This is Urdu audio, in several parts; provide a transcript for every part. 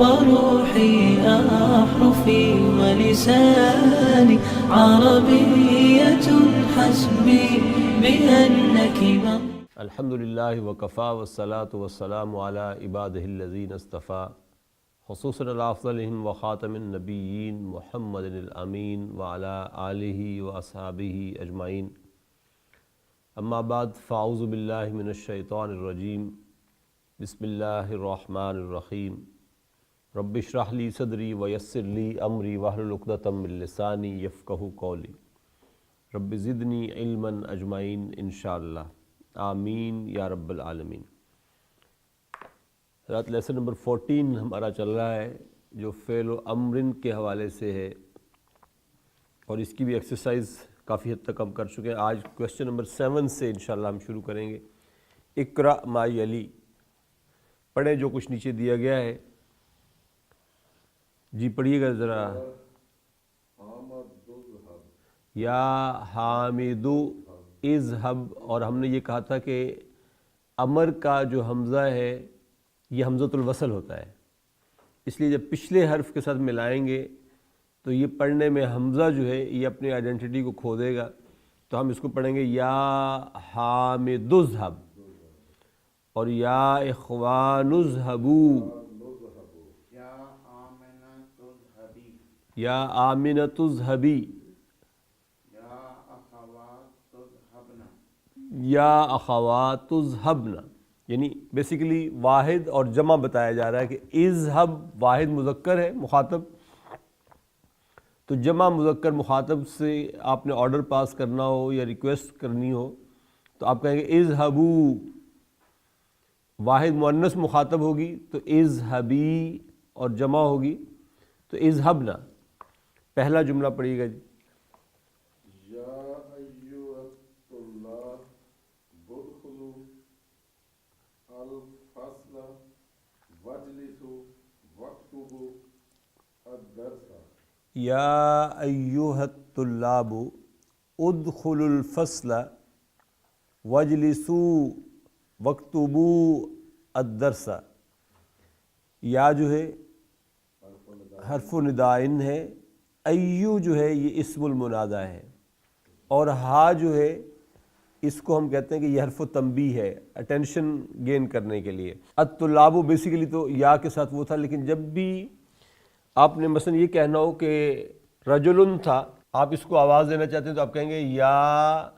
وروحي أحرفي ولساني عربية حسبي بأنك الحمد للہ وکفا والصلاة والسلام علی عبادہ الذین اصطفیٰ خصوصاً علی افضلہم وخاتم النبیین محمد الامین وعلی آلہ واصحابہ اجمعین اما بعد فاعوذ باللہ من الشیطان الرجیم بسم اللہ الرحمن الرحیم رب اشرح لی صدری ویسر لی امری واحلل عقدۃ من لسانی یفقہوا قولی رب زدنی علما اجمعین انشاءاللہ آمین یا رب العالمین۔ رات لیسن نمبر 14 ہمارا چل رہا ہے جو فعل و امرن کے حوالے سے ہے، اور اس کی بھی ایکسرسائز کافی حد تک ہم کر چکے ہیں۔ آج کویسچن نمبر 7 سے انشاءاللہ ہم شروع کریں گے۔ اقرأ ما یلی، پڑھیں جو کچھ نیچے دیا گیا ہے۔ جی پڑھیے گا ذرا۔ یا حامدو اذهب، اور ہم نے یہ کہا تھا کہ امر کا جو حمزہ ہے یہ حمزۃ الوصل ہوتا ہے، اس لیے جب پچھلے حرف کے ساتھ ملائیں گے تو یہ پڑھنے میں حمزہ جو ہے یہ اپنی آئیڈینٹی کو کھو دے گا، تو ہم اس کو پڑھیں گے یا حامد اذهب اور یا اخوان اذهبوا، یا آمنۃ اذهبی، یا اخوات اذهبن، یعنی بیسیکلی واحد اور جمع بتایا جا رہا ہے کہ اذهب واحد مذکر ہے مخاطب، تو جمع مذکر مخاطب سے آپ نے آرڈر پاس کرنا ہو یا ریکویسٹ کرنی ہو تو آپ کہیں گے اذهبوا، واحد مؤنث مخاطب ہوگی تو اذهبی، اور جمع ہوگی تو اذهبن۔ پہلا جملہ پڑھیے گا جی۔ یا ایھا الطلاب ادخلوا الفصل واجلسوا واکتبوا الدرس۔ یا جو ہے حرف ندائن ہے، ایو جو ہے یہ اسم المنادہ ہے، اور ہا جو ہے اس کو ہم کہتے ہیں کہ یہ حرف تنبیہ ہے، اٹینشن گین کرنے کے لیے۔ الطلاب بیسیکلی تو یا کے ساتھ وہ تھا، لیکن جب بھی آپ نے مثلا یہ کہنا ہو کہ رجلن تھا، آپ اس کو آواز دینا چاہتے ہیں تو آپ کہیں گے یا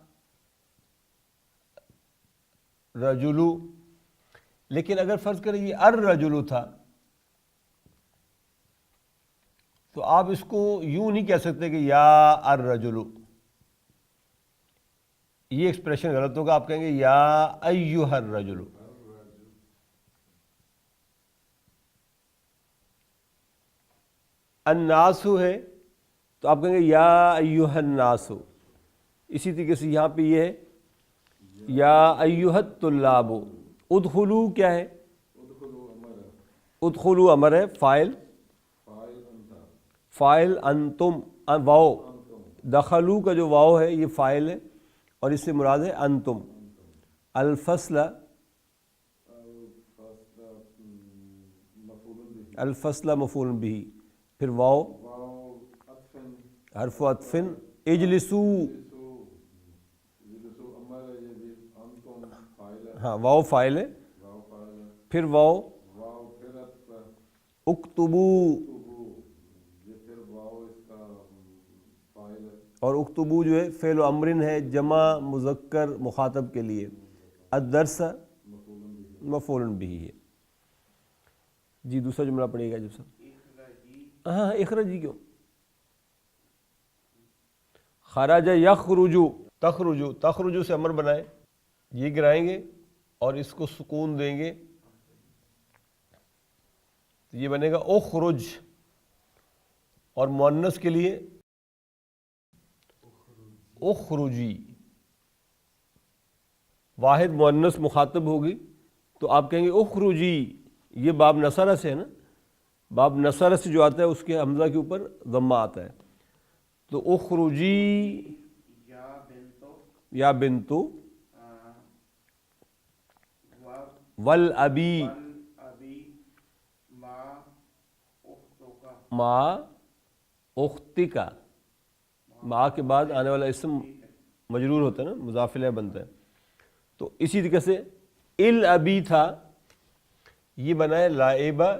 رجلو، لیکن اگر فرض کریں یہ الرجلو تھا تو آپ اس کو یوں نہیں کہہ سکتے کہ یا الرجلو، یہ ایکسپریشن غلط ہوگا، آپ کہیں گے یا ایھا الرجل۔ الناس ہے تو آپ کہیں گے یا ایھا الناس۔ اسی طریقے سے یہاں پہ یہ ہے یا ایھا الطلاب۔ ادخلوا کیا ہے؟ ادخلوا امر ہے، فاعل انتم، واو، دخلوا کا جو واو ہے یہ فاعل ہے اور اس سے مراد ہے انتم۔ الفصل، الفصل مفعول بہ، پھر واو حرف عطف، اجلسوا، ہاں واو فاعل ہے، پھر واو، اکتبوا، اور اکتبو جو ہے فعل و امرن ہے جمع مذکر مخاطب کے لیے، الدرس مفعول بہ ہے۔ جی دوسرا جملہ پڑھیے گا جب سب۔ ہاں اخرجی کیوں؟ خرج یخرجو، تخرجو، تخرجو سے امر بنائیں، یہ گرائیں گے اور اس کو سکون دیں گے تو یہ بنے گا اخرج، اور مؤنث کے لیے اخرجی، واحد مؤنث مخاطب ہوگی تو آپ کہیں گے اخرجی، یہ باب نصرہ سے ہے نا، باب نصرہ سے جو آتا ہے اس کے حمزہ کے اوپر ضمہ آتا ہے، تو اخرجی یا بنتو والابی ما اختی کا، ما کے بعد آنے والا اسم مجرور ہوتا ہے نا، مضاف الیہ بنتا ہے. تو اسی طریقے سے الابی تھا، یہ بنا ہے لائبہ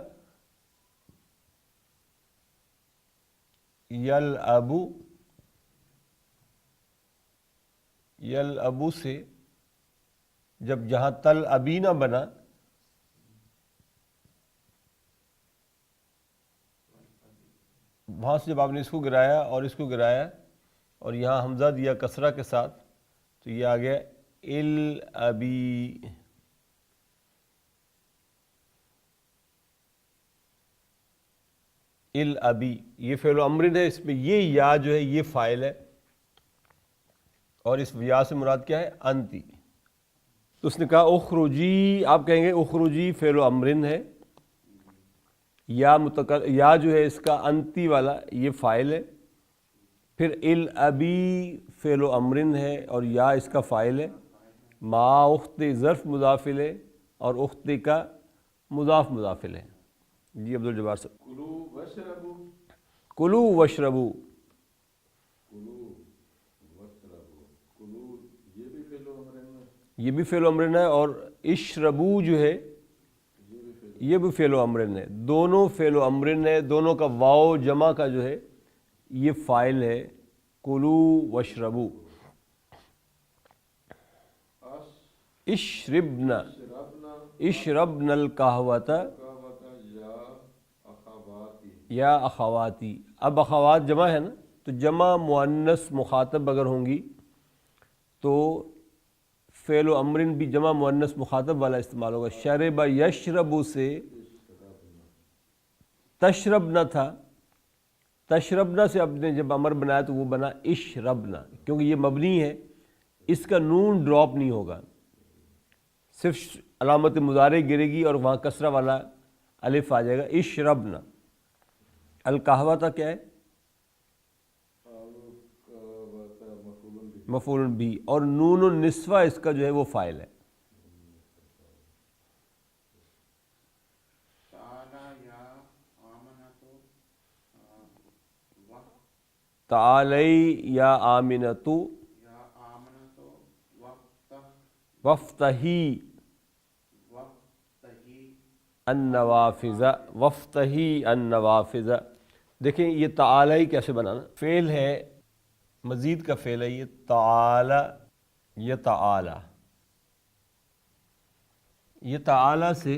یلعبو، یلعبو سے جب جہاں تل ابی نہ بنا وہاں سے جب آپ نے اس کو گرایا اور اس کو گرایا اور یہاں حمزہ دیا کسرہ کے ساتھ تو یہ آ گیا الابی. الابی یہ فعل و امر ہے، اس میں یہ یا جو ہے یہ فاعل ہے اور اس یا سے مراد کیا ہے؟ انتی. تو اس نے کہا اخرجی، آپ کہیں گے اخرجی فعل و امر ہے، یا جو ہے اس کا انتی والا یہ فاعل ہے، پھر الابی فعل و امر ہے اور یا اس کا فاعل ہے، ما اختی ظرف مضاف الیہ اور اختی کا مضاف مضاف الیہ. جی عبدالجبار صاحب. کلو وشربو، یہ بھی فعل و امر ہے اور اشربو جو ہے یہ بھی فعل و امر ہے. دونوں فعل و امر ہے، دونوں کا واو جمع کا جو ہے یہ فاعل ہے کلو وشربو. اشربنا، اشربنا القہوۃ یا اخواتی. اب اخوات جمع ہے نا، تو جمع مؤنث مخاطب اگر ہوں گی تو فعل و امر بھی جمع مؤنث مخاطب والا استعمال ہوگا. شرب یشرب سے تشربنا تھا، تشربنا سے اب نے جب امر بنایا تو وہ بنا اشربنا، کیونکہ یہ مبنی ہے اس کا نون ڈراپ نہیں ہوگا، صرف علامت مضارع گرے گی اور وہاں کسرہ والا الف آ جائے گا. اشربنا. القہوہ تھا کیا ہے؟ مفعول بھی، اور نون النسوہ اس کا جو ہے وہ فاعل ہے. تعالی یا آمنتو وفتحی النوافذ، وفتحی النوافذ. دیکھیں یہ تعالی کیسے بنانا، فعل ہے مزید کا فعل ہے یہ تعالی، یہ تعالی، یہ تعالی سے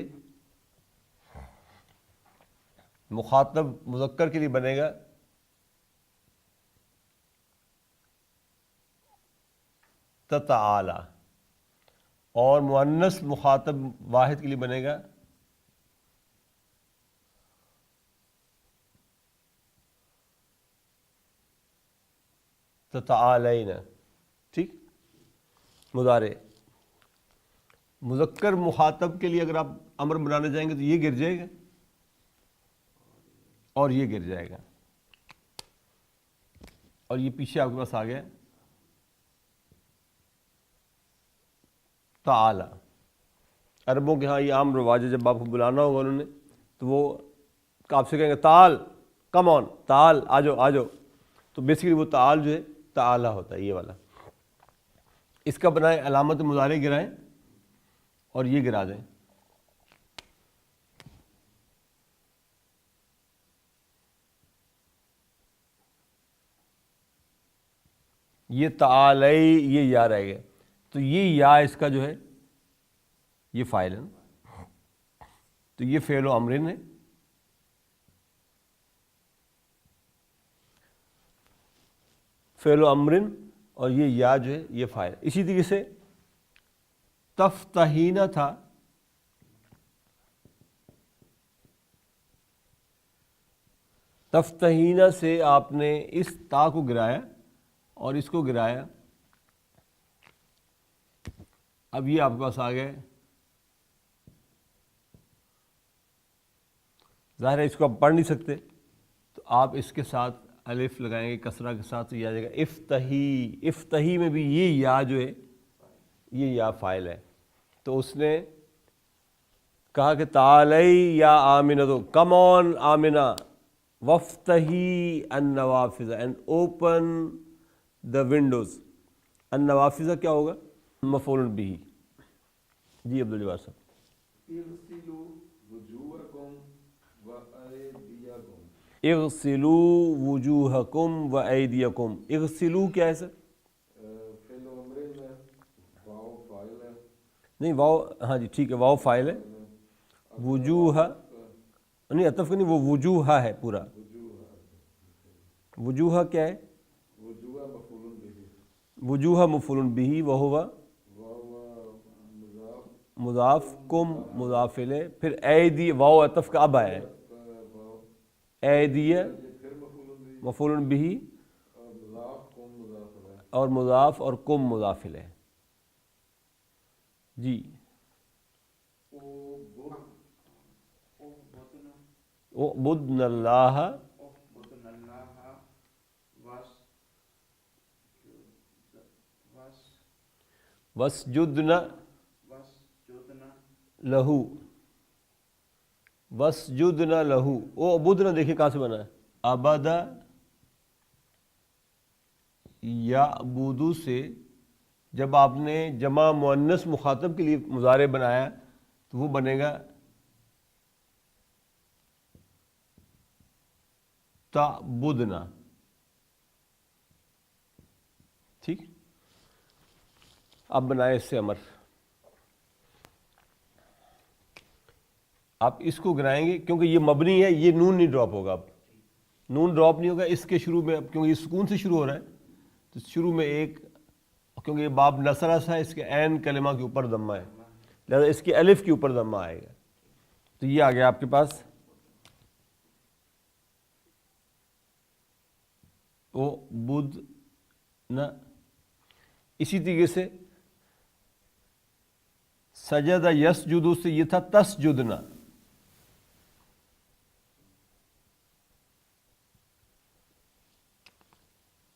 مخاطب مذکر کے لیے بنے گا تتعالی، اور مؤنث مخاطب واحد کے لیے بنے گا تتعالینا. ٹھیک. مضارع مذکر مخاطب کے لیے اگر آپ امر بنانے جائیں گے تو یہ گر جائے گا اور یہ گر جائے گا، اور یہ پیچھے آپ کے پاس آ گیا تعالی. عربوں کے ہاں یہ عام رواج ہے، جب آپ کو بلانا ہوگا انہوں نے تو وہ آپ سے کہیں گے تعال، کم آن، تعال آ جاؤ آ جاؤ. تو بیسیکلی وہ تعال جو ہے تعالی ہوتا ہے یہ والا. اس کا بنائیں علامت مضارع گرائیں اور یہ گرا دیں. یہ تعالی یہ یا رہ گیا، تو یہ یا اس کا جو ہے یہ فاعل ہے، تو یہ فعل و امر ہے. فعل و امر اور یہ یا جو ہے یہ فاعل. اسی طریقے سے تفتحینہ تھا، تفتحینہ سے آپ نے اس تا کو گرایا اور اس کو گرایا. اب یہ آپ کے پاس آ گئے، ظاہر ہے اس کو آپ پڑھ نہیں سکتے تو آپ اس کے ساتھ الف لگائیں گے کسرہ کے ساتھ، تو یہ آ جائے گا افتحی. افتحی میں بھی یہ یا جو ہے یہ یا فاعل ہے. تو اس نے کہا کہ تعالی یا آمنہ، تو کم آن آمنہ، وفتحی النوافذ اینڈ اوپن دا ونڈوز. النوافذ کیا ہوگا؟ مفعول بہ. جی عبدالجواد صاحب. اغسلوا وجوہکم وایدیکم. اغسلوا وجوہکم وایدیکم. اغسلوا کیا ہے سر؟ فعل امر میں واو فاعل ہے. نہیں واو، ہاں جی ٹھیک ہے، واو فاعل ہے. وجوہ نہیں، عطف نہیں، وہ وجوہ ہے پورا. وجوہ کیا ہے؟ وجوہ مفعول بہ. وجوہ مفعول بہ وہو واو مضاف. مضاف، کم مضاف الیہ. پھر ایدی، واو عطف کا اب آیا ہے. واو ایدی پھر مفعول بہ مفعول بہ اور مضاف کم مضاف الیہ. اور مضاف اور کم مضاف الیہ. جی اعبدن اللہ واسجدن لہو. واسجدن لہو. اعبدن دیکھیے کہاں سے بنا ہے؟ عبدا یعبدو سے جب آپ نے جمع مؤنث مخاطب کے لیے مضارع بنایا تو وہ بنے گا تعبدنا. ٹھیک، اب بنائے اس سے امر. آپ اس کو گرائیں گے کیونکہ یہ مبنی ہے، یہ نون نہیں ڈراپ ہوگا. اب نون ڈراپ نہیں ہوگا اس کے شروع میں، اب کیونکہ یہ سکون سے شروع ہو رہا ہے تو شروع میں ایک، کیونکہ یہ باب نصرہ ہے، اس کے عین کلمہ کے اوپر ضمہ ہے، لہذا اس کے الف کے اوپر ضمہ آئے گا. تو یہ آ گیا آپ کے پاس او بدھ نہ. اسی طریقے سے سجدہ یسجدو سے یہ تھا تسجدنا.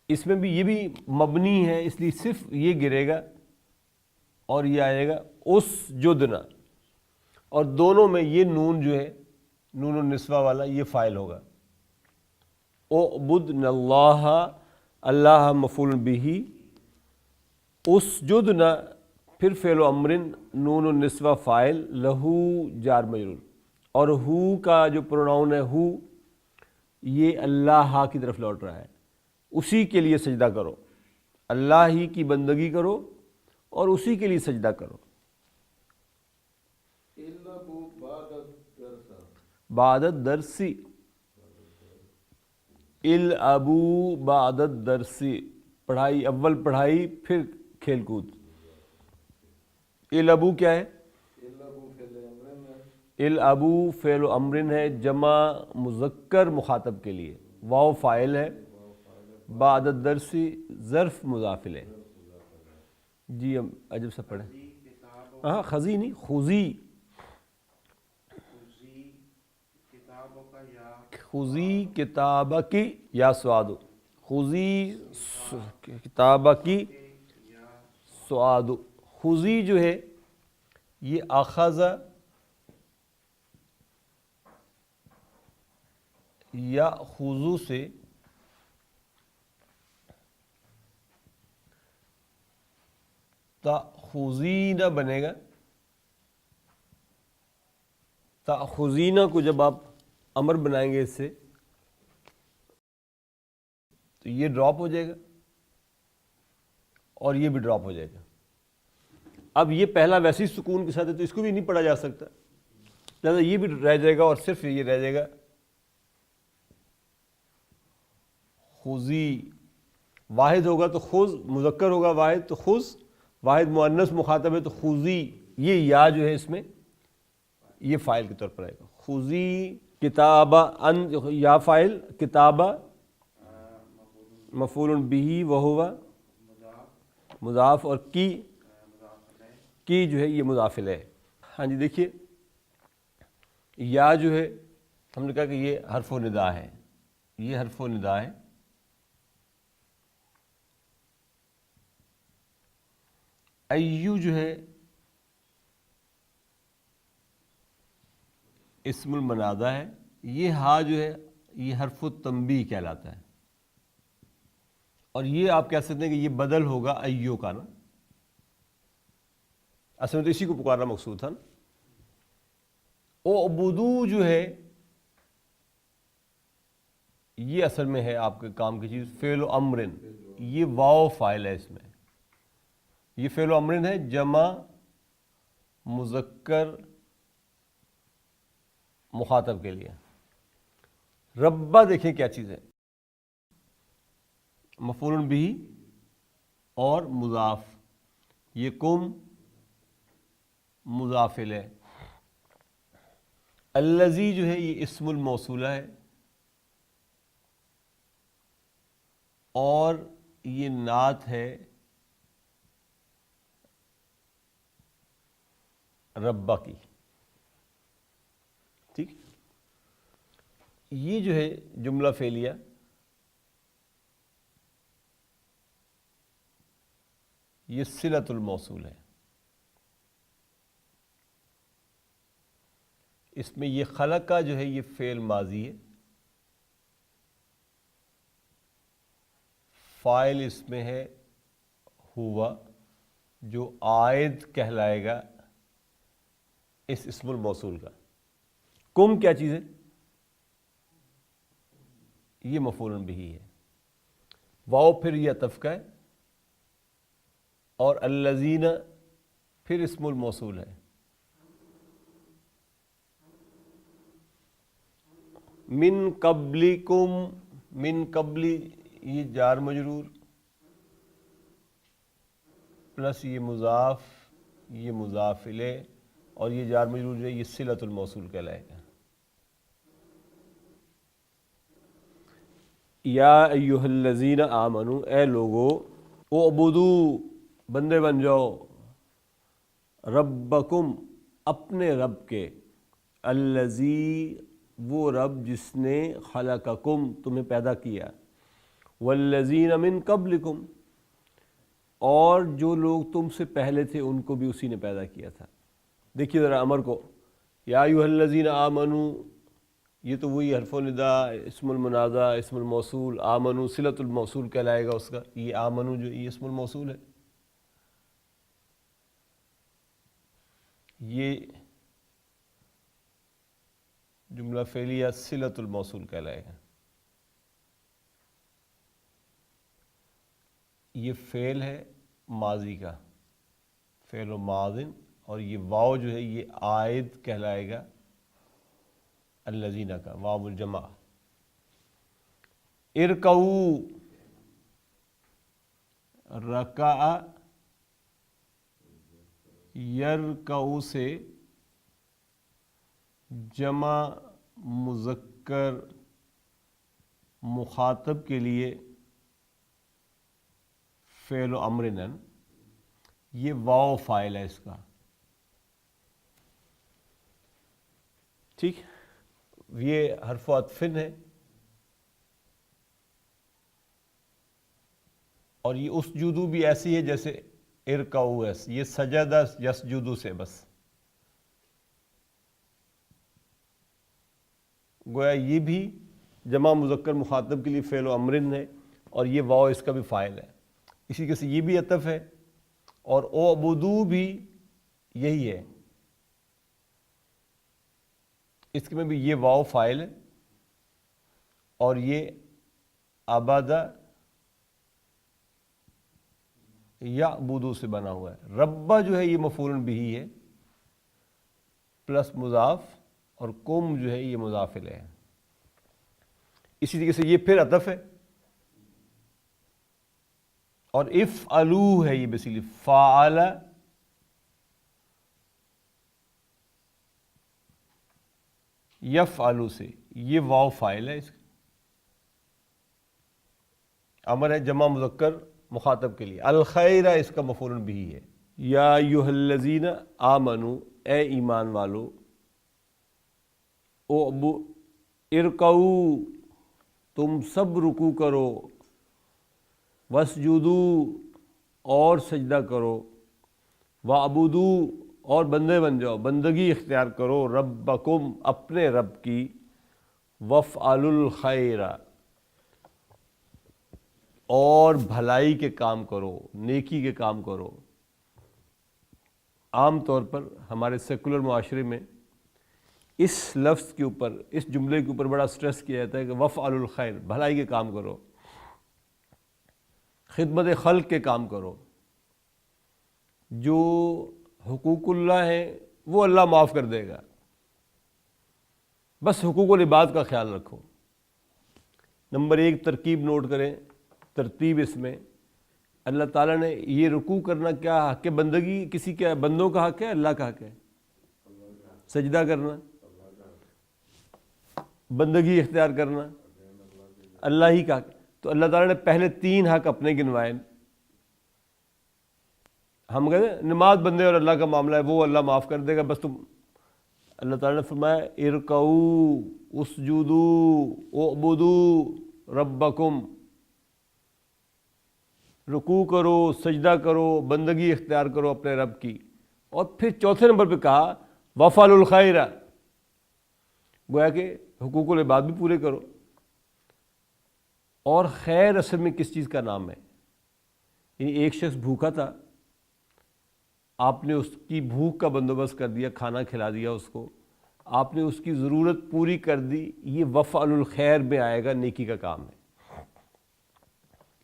اس میں بھی یہ بھی مبنی ہے، اس لیے صرف یہ گرے گا اور یہ آئے گا اسجدنا. اور دونوں میں یہ نون جو ہے، نون النسوہ والا، یہ فاعل ہوگا. اعبدن اللہ، اللہ مفعول بہ. اسجدنا پھر فعل و امر، نون النسوہ فاعل، لہو جار مجرور. اور ہو کا جو پروناؤن ہے ہو، یہ اللہ کی طرف لوٹ رہا ہے. اسی کے لیے سجدہ کرو، اللہ ہی کی بندگی کرو اور اسی کے لیے سجدہ کرو. بعد الدرس، العبوا بعد الدرس. پڑھائی، اول پڑھائی پھر کھیل کود. العبوا کیا ہے؟ العبوا فعل و امر ہے، جمع مذکر مخاطب کے لیے. واو فاعل ہے، بعد الدرس ظرف مضاف الیہ. جی ہم عجب سے پڑھیں. ہاں خزی نہیں، خزی. خزی کتابک یا سعاد. خزی کتابک سعاد. خزی جو ہے یہ اخذ یا خضو سے تأخذین بنے گا. تأخذین کو جب آپ امر بنائیں گے اس سے تو یہ ڈراپ ہو جائے گا اور یہ بھی ڈراپ ہو جائے گا. اب یہ پہلا ویسے ہی سکون کے ساتھ ہے تو اس کو بھی نہیں پڑھا جا سکتا، لہٰذا یہ بھی رہ جائے گا اور صرف یہ رہ جائے گا خذی. واحد ہوگا تو خذ، مذکر ہوگا واحد تو خذ، واحد مؤنث مخاطب ہے تو خذی. یہ یا جو ہے اس میں یہ فاعل کے طور پر آئے گا. خذی کتابہ، ان یا فاعل، کتابہ مفعول بہ وہو مضاف، اور کی جو ہے یہ مضاف الیہ ہے. ہاں جی دیکھیے یا جو ہے ہم نے کہا کہ یہ حرف و ندا ہے، یہ حرف و ندا ہے. ایو جو ہے اسم المنادہ ہے. یہ ہا جو ہے یہ حرف التنبیہ کہلاتا ہے، اور یہ آپ کہہ سکتے ہیں کہ یہ بدل ہوگا ایو کا نا، اصل میں تو اسی کو پکارنا مقصود تھا نا۔ اعبدو جو ہے یہ اصل میں ہے آپ کے کام کی چیز، فعل و امرن، یہ واو فاعل ہے، اس میں یہ فعل و امرن ہے جمع مذکر مخاطب کے لیے۔ ربا دیکھیں کیا چیز ہے، مفعول بھی اور مضاف، یہ کم مضاف الیہ۔ الذی جو ہے یہ اسم الموصولہ ہے، اور یہ نعت ہے ربا کی، ٹھیک۔ یہ جو ہے جملہ فعلیہ یہ صلۃ الموصول ہے، اس میں یہ خلق کا جو ہے یہ فعل ماضی ہے، فاعل اس میں ہے ہوا جو عائد کہلائے گا اس اسم الموصول کا۔ کم کیا چیز ہے، یہ مفعول بہ ہے، واو پھر یہ عطف کا ہے، اور الذین پھر اسم الموصول ہے۔ من قبلکم، من قبلی یہ جار مجرور پلس یہ مضاف، یہ مضاف الیہ، اور یہ جار مجرور جو ہے یہ صلۃ الموصول کہلائے گا۔ یا ایھا الذین آمنو، اے لوگو، اعبدو بندے بن جاؤ، ربکم اپنے رب کے، الذی وہ رب جس نے خلقکم تمہیں پیدا کیا، والذین من قبلکم اور جو لوگ تم سے پہلے تھے ان کو بھی اسی نے پیدا کیا تھا۔ دیکھیے ذرا امر کو، یا ایھا الذین آمنو، یہ تو وہی حرف النداء، اسم المنادى، اسم الموصول، آمنو صلۃ الموصول کہلائے گا اس کا، یہ آمنو جو یہ اسم الموصول ہے، یہ جملہ فعلیہ صلۃ الموصول کہلائے گا۔ یہ فعل ہے ماضی کا، فعل و ماضن، اور یہ واو جو ہے یہ عائد کہلائے گا الذین کا، واو الجمع۔ ارکعوا، رکع یرکعوا سے جمع مذکر مخاطب کے لیے فعل و امرن، یہ واو فاعل ہے اس کا، ٹھیک۔ یہ حرف عطفن ہے، اور یہ اسجدو بھی ایسی ہے جیسے ارکعوا ہے، یہ سجدہ یسجدو سے بس، گویا یہ بھی جمع مذکر مخاطب کے لیے فعل و امرن ہے، اور یہ واو اس کا بھی فاعل ہے، اسی کے سے یہ بھی عطف ہے، اور اعبدو بھی یہی ہے، اس میں بھی یہ واو فاعل ہے، اور یہ عبادہ یعبدو سے بنا ہوا ہے۔ ربا جو ہے یہ مفعول بہ ہے پلس مضاف، اور کم جو ہے یہ مضاف الیہ ہے، اسی طریقے سے یہ پھر عطف ہے، اور افعلوا ہے یہ بیسیکلی فعل، یفعلوا سے یہ واو فاعل ہے، اس امر ہے جمع مذکر مخاطب کے لیے۔ الخیر اس کا مفعول بہ ہے۔ یا ایھا الذین آمنو، اے ایمان والو، ارکعوا تم سب رکوع کرو، واسجدوا اور سجدہ کرو، واعبدوا اور بندے بن جاؤ، بندگی اختیار کرو، ربکم اپنے رب کی، وَافْعَلُوا الْخَيْرَ، اور بھلائی کے کام کرو، نیکی کے کام کرو۔ عام طور پر ہمارے سیکولر معاشرے میں اس لفظ کے اوپر، اس جملے کے اوپر بڑا سٹریس کیا جاتا ہے کہ وَافْعَلُوا الْخَيْرَ، بھلائی کے کام کرو، خدمت خلق کے کام کرو، جو حقوق اللہ ہیں وہ اللہ معاف کر دے گا، بس حقوق العباد کا خیال رکھو۔ نمبر 1 ترکیب نوٹ کریں، ترتیب اس میں اللہ تعالیٰ نے یہ رکوع کرنا کیا حق بندگی، کسی کے بندوں کا حق ہے، اللہ کا حق ہے؟ سجدہ کرنا، بندگی اختیار کرنا اللہ ہی کا حق۔ تو اللہ تعالیٰ نے پہلے 3 حق اپنے گنوائے۔ ہم کہتے ہیں نماز بندے اور اللہ کا معاملہ ہے، وہ اللہ معاف کر دے گا، بس تم، اللہ تعالیٰ نے فرمایا ارکعوا اسجدوا اعبدوا ربکم، رکوع کرو، سجدہ کرو، بندگی اختیار کرو اپنے رب کی۔ اور پھر چوتھے نمبر پہ کہا وَافْعَلُوا الْخَيْرَ، گویا کہ حقوق العباد بھی پورے کرو۔ اور خیر اصل میں کس چیز کا نام ہے؟ یعنی ایک شخص بھوکا تھا، آپ نے اس کی بھوک کا بندوبست کر دیا، کھانا کھلا دیا اس کو، آپ نے اس کی ضرورت پوری کر دی، یہ وَافْعَلُوا الْخَيْرَ میں آئے گا، نیکی کا کام ہے۔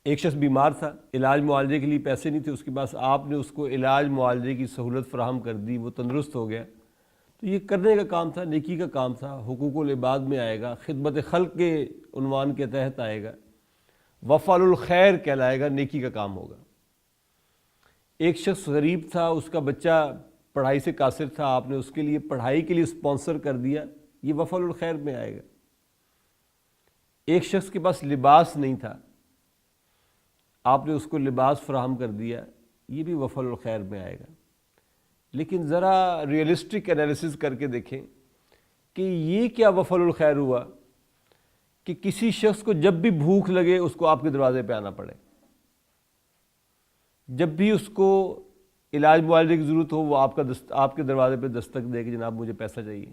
ایک شخص بیمار تھا، علاج معالجے کے لیے پیسے نہیں تھے اس کے پاس، آپ نے اس کو علاج معالجے کی سہولت فراہم کر دی، وہ تندرست ہو گیا، تو یہ کرنے کا کام تھا، نیکی کا کام تھا، حقوق العباد میں آئے گا، خدمت خلق کے عنوان کے تحت آئے گا، وَافْعَلُوا الْخَيْرَ کہلائے گا، نیکی کا کام ہوگا۔ ایک شخص غریب تھا، اس کا بچہ پڑھائی سے قاصر تھا، آپ نے اس کے لیے پڑھائی کے لیے سپانسر کر دیا، یہ وَافْعَلُوا الْخَيْرَ میں آئے گا۔ ایک شخص کے پاس لباس نہیں تھا، آپ نے اس کو لباس فراہم کر دیا، یہ بھی وَافْعَلُوا الْخَيْرَ میں آئے گا۔ لیکن ذرا ریئلسٹک انالیسس کر کے دیکھیں کہ یہ کیا وَافْعَلُوا الْخَيْرَ ہوا کہ کسی شخص کو جب بھی بھوک لگے اس کو آپ کے دروازے پہ آنا پڑے، جب بھی اس کو علاج معالجے کی ضرورت ہو وہ آپ کے دروازے پہ دستک دے کہ جناب مجھے پیسہ چاہیے۔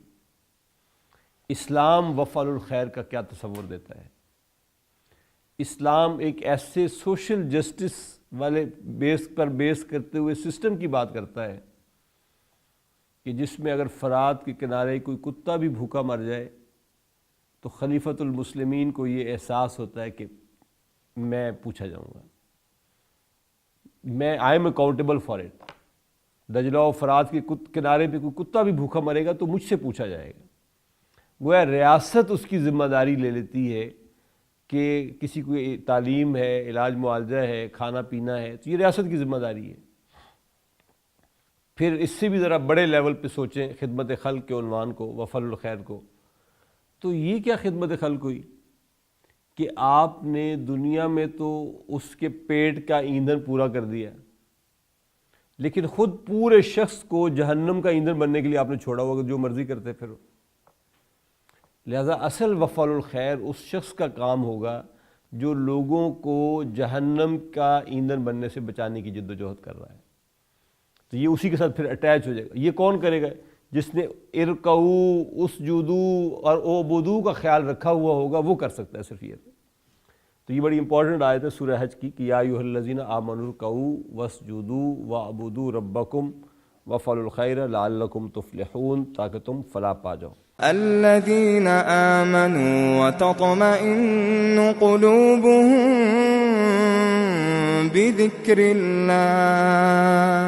اسلام وَافْعَلُوا الْخَيْرَ کا کیا تصور دیتا ہے؟ اسلام ایک ایسے سوشل جسٹس والے بیس کرتے ہوئے سسٹم کی بات کرتا ہے کہ جس میں اگر فرات کے کنارے کوئی کتا بھی بھوکا مر جائے تو خلیفۃ المسلمین کو یہ احساس ہوتا ہے کہ میں پوچھا جاؤں گا، میں I am accountable for it. دجلہ و فرات کے کنارے پہ کوئی کتا بھی بھوکا مرے گا تو مجھ سے پوچھا جائے گا۔ گویا ریاست اس کی ذمہ داری لے لیتی ہے کہ کسی کو تعلیم ہے، علاج معالجہ ہے، کھانا پینا ہے، تو یہ ریاست کی ذمہ داری ہے۔ پھر اس سے بھی ذرا بڑے لیول پہ سوچیں خدمت خلق کے عنوان کو، وَافْعَلُوا الْخَيْرَ کو، تو یہ کیا خدمت خلق ہوئی کہ آپ نے دنیا میں تو اس کے پیٹ کا ایندھن پورا کر دیا، لیکن خود پورے شخص کو جہنم کا ایندھن بننے کے لیے آپ نے چھوڑا ہوگا، جو مرضی کرتے پھر۔ لہذا اصل وَافْعَلُوا الْخَيْرَ اس شخص کا کام ہوگا جو لوگوں کو جہنم کا ایندھن بننے سے بچانے کی جد و جہد کر رہا ہے، تو یہ اسی کے ساتھ پھر اٹیچ ہو جائے گا۔ یہ کون کرے گا؟ جس نے ارکعوا اسجدوا اور اعبدوا کا خیال رکھا ہوا ہوگا وہ کر سکتا ہے صرف یہ۔ تو یہ بڑی امپورٹنٹ آیت ہے سورہ حج کی کہ یا ایھا الذین آمنوا ارکعوا واسجدوا واعبدوا ربکم وافعلوا الخیر لعلکم تفلحون، تاکہ تم فلاح پا جاؤ۔ الذين آمنوا وتطمئن قلوبهم بذكر الله